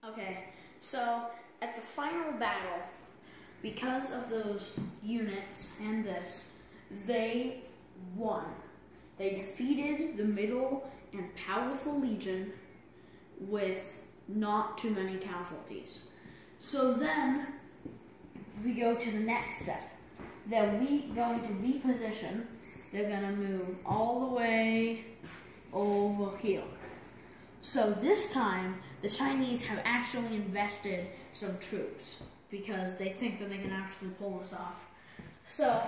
Okay, so at the final battle, because of those units and this, they won. They defeated the middle and powerful legion with not too many casualties. So then we go to the next step. They're going to reposition. They're going to move all the way over here. So this time, the Chinese have actually invested some troops because they think that they can actually pull this off. So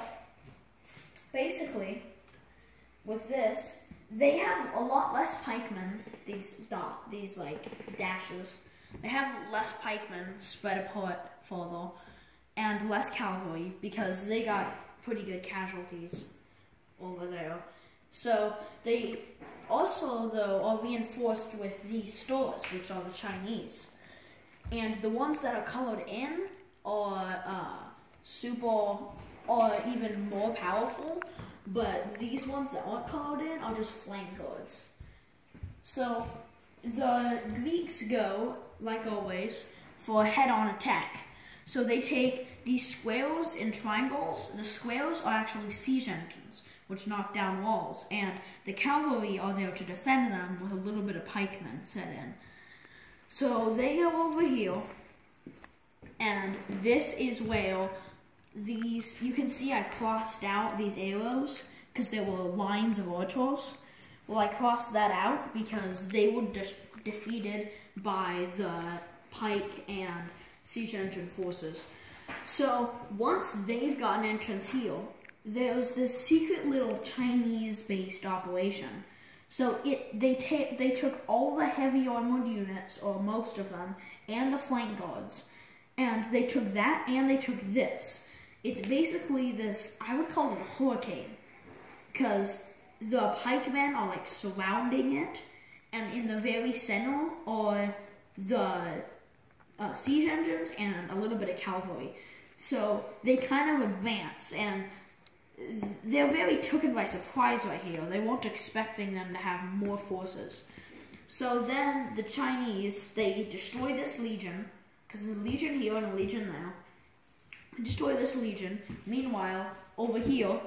basically, with this, they have a lot less pikemen, these like dashes. They have less pikemen spread apart further and less cavalry because they got pretty good casualties over there. So they also, though, are reinforced with these stores, which are the Chinese. And the ones that are colored in are even more powerful, but these ones that aren't colored in are just flank guards. So the Greeks go, like always, for a head-on attack. So they take these squares and triangles. The squares are actually siege engines, which knock down walls, and the cavalry are there to defend them with a little bit of pikemen set in. So they go over here, and this is where you can see I crossed out these arrows because there were lines of archers. Well, I crossed that out because they were defeated by the pike and siege engine forces. So once they've got an entrance here, there's this secret little Chinese-based operation. So they took all the heavy armored units, or most of them, and the flank guards, and they took that and they took this. It's basically this, I would call it a hurricane, because the pikemen are like surrounding it, and in the very center are the siege engines and a little bit of cavalry. So they kind of advance, and they're very taken by surprise right here. They weren't expecting them to have more forces. So then the Chinese, they destroy this legion, because there's a legion here and a legion there. Destroy this legion. Meanwhile, over here,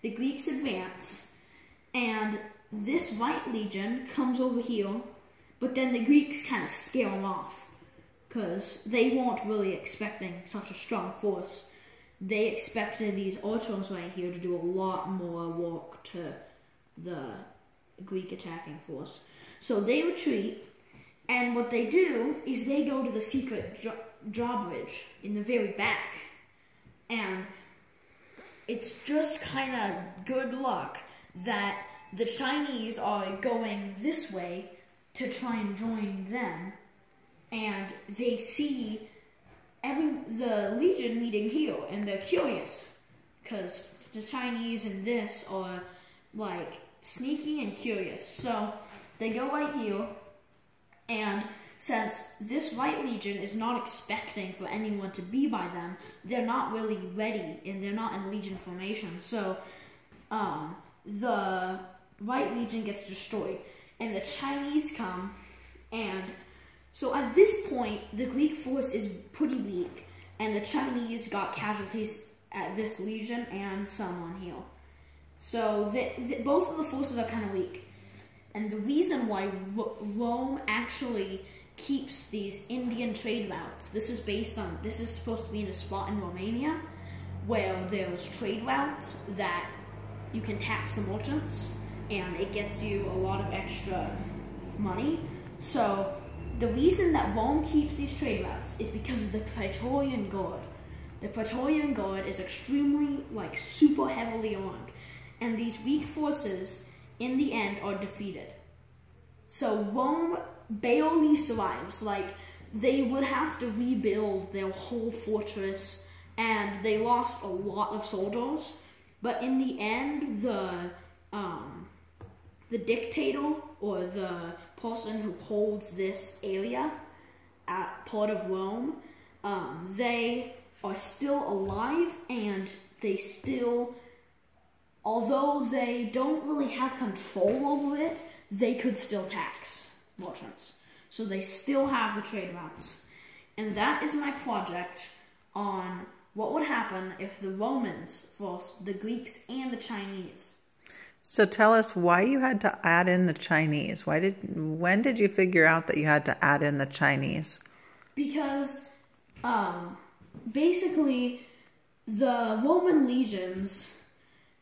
the Greeks advance, and this right legion comes over here, but then the Greeks kind of scare them off, because they weren't really expecting such a strong force. They expected these archers right here to do a lot more work to the Greek attacking force. So they retreat, and what they do is they go to the secret drawbridge in the very back. And it's just kind of good luck that the Chinese are going this way to try and join them, and they see the legion meeting here, and they're curious, because the Chinese and this are like sneaky and curious. So they go right here, and since this right legion is not expecting for anyone to be by them, they're not really ready, and they're not in legion formation. So the right legion gets destroyed, and the Chinese come, and so at this point, the Greek force is pretty weak, and the Chinese got casualties at this legion and some on here. So both of the forces are kind of weak. And the reason why Rome actually keeps these Indian trade routes, this is supposed to be in a spot in Romania, where there's trade routes that you can tax the merchants, and it gets you a lot of extra money. So the reason that Rome keeps these trade routes is because of the Praetorian Guard. The Praetorian Guard is extremely, super heavily armed, and these weak forces, in the end, are defeated. So Rome barely survives. They would have to rebuild their whole fortress, and they lost a lot of soldiers. But in the end, the dictator, or the person who holds this area at part of Rome, they are still alive, and they still, although they don't really have control over it, they could still tax merchants. so they still have the trade routes. And that is my project on what would happen if the Romans forced the Greeks and the Chinese. So tell us why you had to add in the Chinese. When did you figure out that you had to add in the Chinese? Because basically the Roman legions,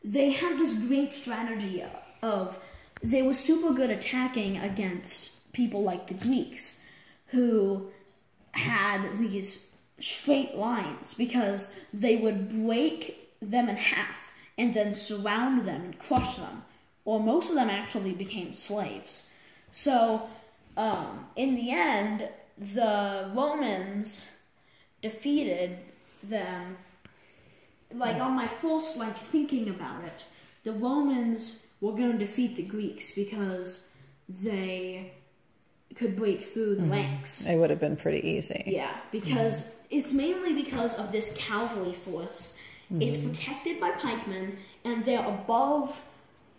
they had this great strategy of they were super good attacking against people like the Greeks, who had these straight lines, because they would break them in half and then surround them and crush them, or most of them actually became slaves. So in the end, the Romans defeated them. Like, on my first thinking about it, the Romans were going to defeat the Greeks because they could break through the ranks. It would have been pretty easy. Yeah, because it's mainly because of this cavalry force. It's protected by pikemen, and they're above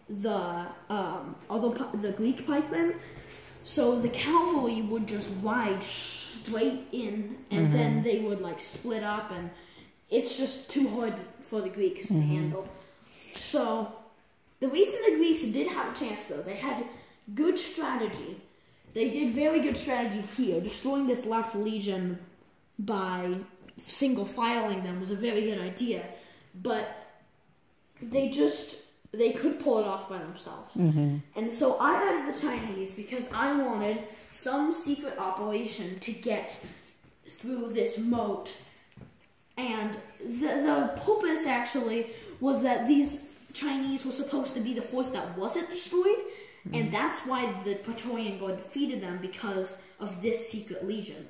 the Greek pikemen. So the cavalry would just ride straight in, and then they would split up, and it's just too hard for the Greeks to handle. So the reason the Greeks did have a chance, though, they had good strategy. They did very good strategy here. Destroying this left legion by single filing them was a very good idea, but they could pull it off by themselves. And so I added the Chinese because I wanted some secret operation to get through this moat. And the purpose actually was that these Chinese were supposed to be the force that wasn't destroyed, and that's why the Praetorian Guard defeated them, because of this secret legion.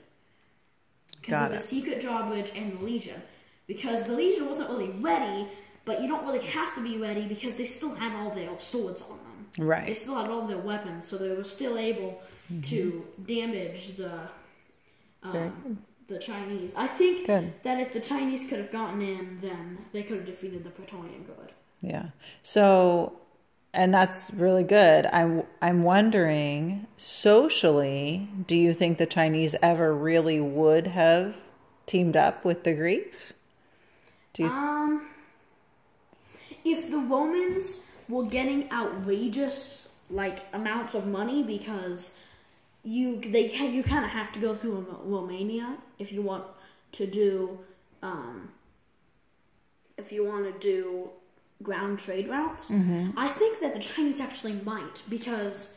Because of the secret drawbridge and the legion. Because the legion wasn't really ready, but you don't really have to be ready because they still had all their swords on them. Right. They still had all their weapons, so they were still able to damage the Chinese. I think that if the Chinese could have gotten in, then they could have defeated the Praetorian Guard. Yeah. So, and that's really good. I'm wondering, socially, do you think the Chinese ever really would have teamed up with the Greeks? If the Romans were getting outrageous amounts of money, because you kind of have to go through Romania if you want to do ground trade routes. I think that the Chinese actually might, because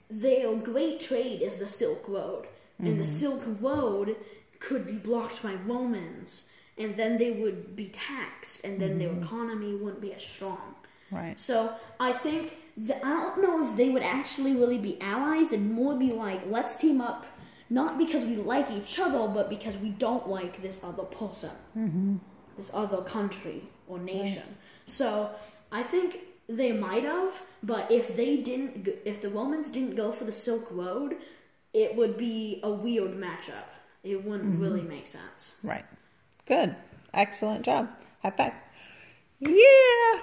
their great trade is the Silk Road, and the Silk Road could be blocked by Romans, and then they would be taxed, and then their economy wouldn't be as strong. Right. So I think I don't know if they would actually really be allies, and more be like, let's team up, not because we like each other, but because we don't like this other person, this other country or nation. Right. So I think they might have, but if the Romans didn't go for the Silk Road, it would be a weird matchup. It wouldn't really make sense. Right. Good. Excellent job. High five. Yeah.